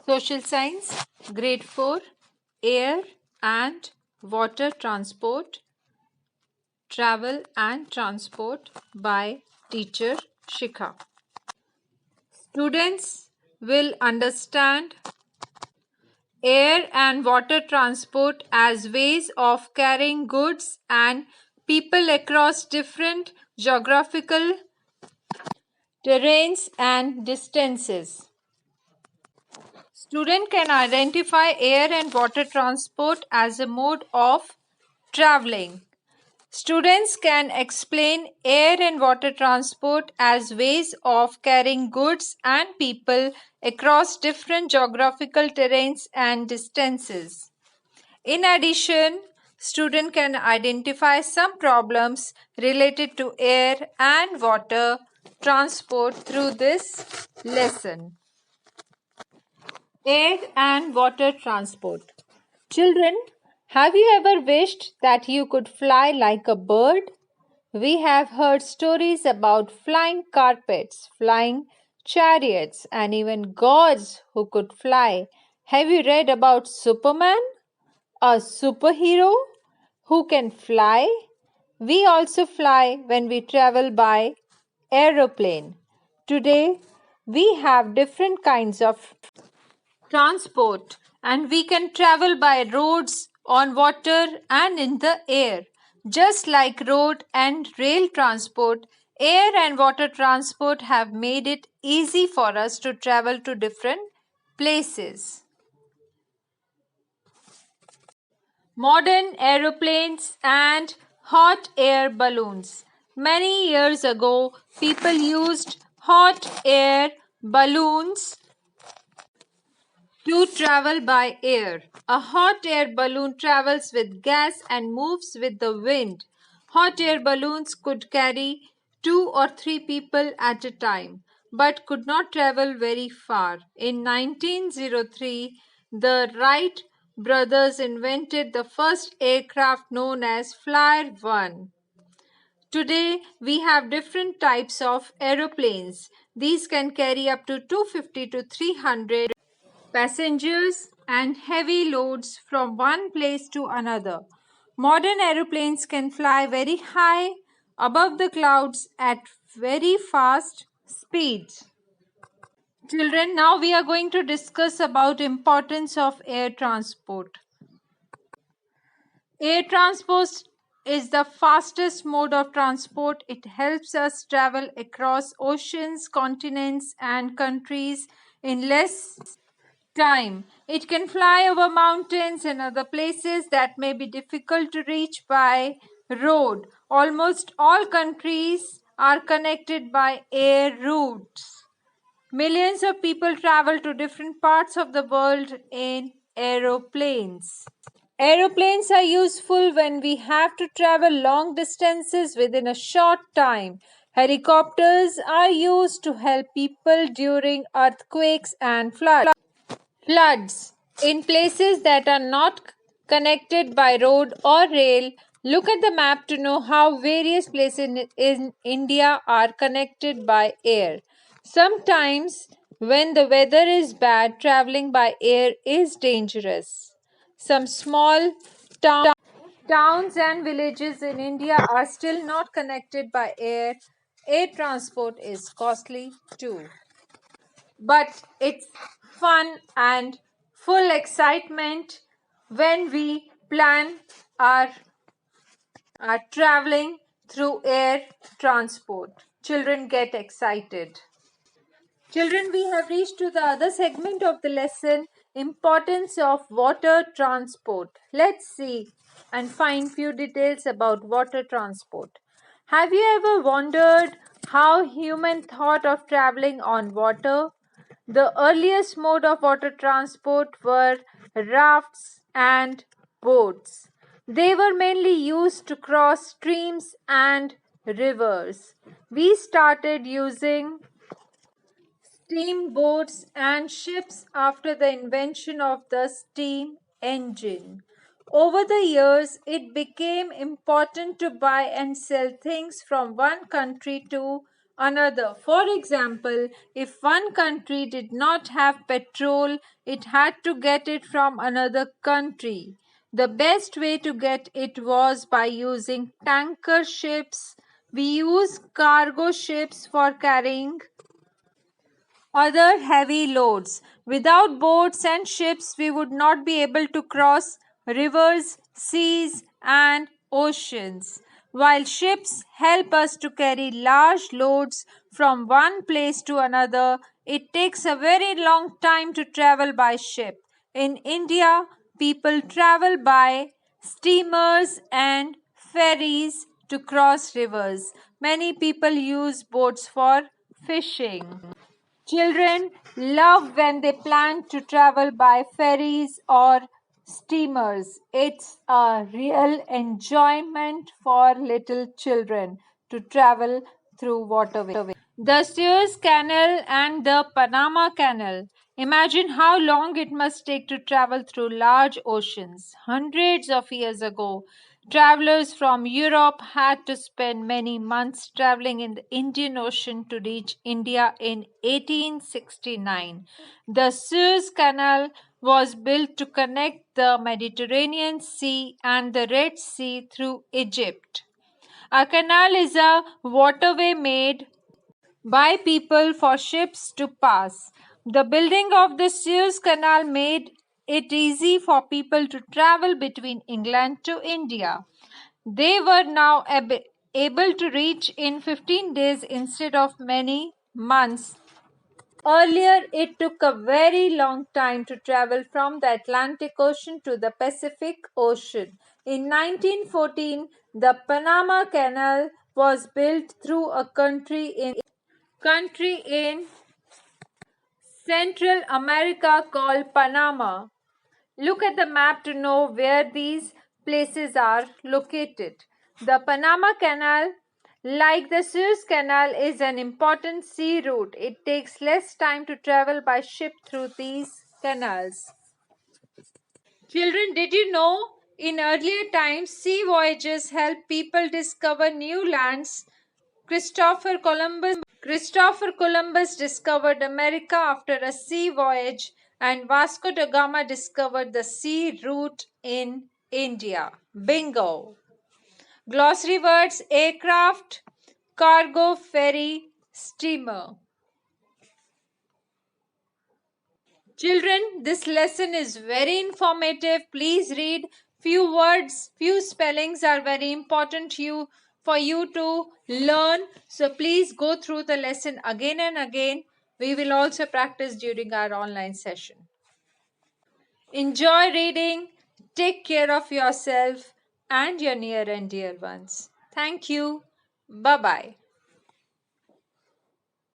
Social Science, Grade 4, Air and Water Transport, Travel and Transport by teacher Shikha. Students will understand air and water transport as ways of carrying goods and people across different geographical terrains and distances. Student can identify air and water transport as a mode of traveling. Students can explain air and water transport as ways of carrying goods and people across different geographical terrains and distances. In addition, student can identify some problems related to air and water transport through this lesson. Air and water transport. Children, have you ever wished that you could fly like a bird? We have heard stories about flying carpets, flying chariots, and even gods who could fly. Have you read about Superman, a superhero who can fly? We also fly when we travel by aeroplane. Today, we have different kinds of transport and we can travel by roads, on water, and in the air. Just like road and rail transport, air and water transport have made it easy for us to travel to different places. Modern aeroplanes and hot air balloons. Many years ago, people used hot air balloons to travel by air. A hot air balloon travels with gas and moves with the wind. Hot air balloons could carry 2 or 3 people at a time but could not travel very far. In 1903, the Wright brothers invented the first aircraft known as Flyer 1. Today, we have different types of aeroplanes. These can carry up to 250 to 300 passengers and heavy loads from one place to another. Modern aeroplanes can fly very high above the clouds at very fast speeds. Children, now we are going to discuss about importance of air transport. Air transport is the fastest mode of transport. It helps us travel across oceans, continents, and countries in less time. It can fly over mountains and other places that may be difficult to reach by road. Almost all countries are connected by air routes. Millions of people travel to different parts of the world in aeroplanes. Aeroplanes are useful when we have to travel long distances within a short time. Helicopters are used to help people during earthquakes and floods. In places that are not connected by road or rail, look at the map to know how various places in India are connected by air. Sometimes, when the weather is bad, traveling by air is dangerous. Some small towns and villages in India are still not connected by air. Air transport is costly too, but it's fun and full excitement when we plan our, our traveling through air transport. Children get excited. Children, we have reached to the other segment of the lesson, importance of water transport. Let's see and find few details about water transport. Have you ever wondered how human thought of traveling on water? The earliest mode of water transport were rafts and boats. They were mainly used to cross streams and rivers. We started using steamboats and ships after the invention of the steam engine. Over the years, it became important to buy and sell things from one country to another. For example, if one country did not have petrol, it had to get it from another country. The best way to get it was by using tanker ships. We use cargo ships for carrying other heavy loads. Without boats and ships, we would not be able to cross rivers, seas, and oceans. While ships help us to carry large loads from one place to another, it takes a very long time to travel by ship. In India, people travel by steamers and ferries to cross rivers. Many people use boats for fishing. Children love when they plan to travel by ferries or steamers. It's a real enjoyment for little children to travel through waterways. The Suez Canal and the Panama Canal. Imagine how long it must take to travel through large oceans. Hundreds of years ago, travelers from Europe had to spend many months traveling in the Indian Ocean to reach India in 1869. The Suez Canal was built to connect the Mediterranean Sea and the Red Sea through Egypt. A canal is a waterway made by people for ships to pass. The building of the Suez Canal made it easy for people to travel between England to India. They were now able to reach in 15 days instead of many months. Earlier, it took a very long time to travel from the Atlantic Ocean to the Pacific Ocean. In 1914, the Panama Canal was built through a country in Central America called Panama. Look at the map to know where these places are located. The Panama Canal, like the Suez Canal, is an important sea route. It takes less time to travel by ship through these canals. Children, did you know in earlier times sea voyages helped people discover new lands? Christopher Columbus discovered America after a sea voyage, and Vasco da Gama discovered the sea route in India. Bingo. Glossary words: aircraft, cargo, ferry, steamer. Children, this lesson is very informative. Please read few words, few spellings are very important for you to learn. So please go through the lesson again and again. We will also practice during our online session. Enjoy reading. Take care of yourself and your near and dear ones. Thank you. Bye bye.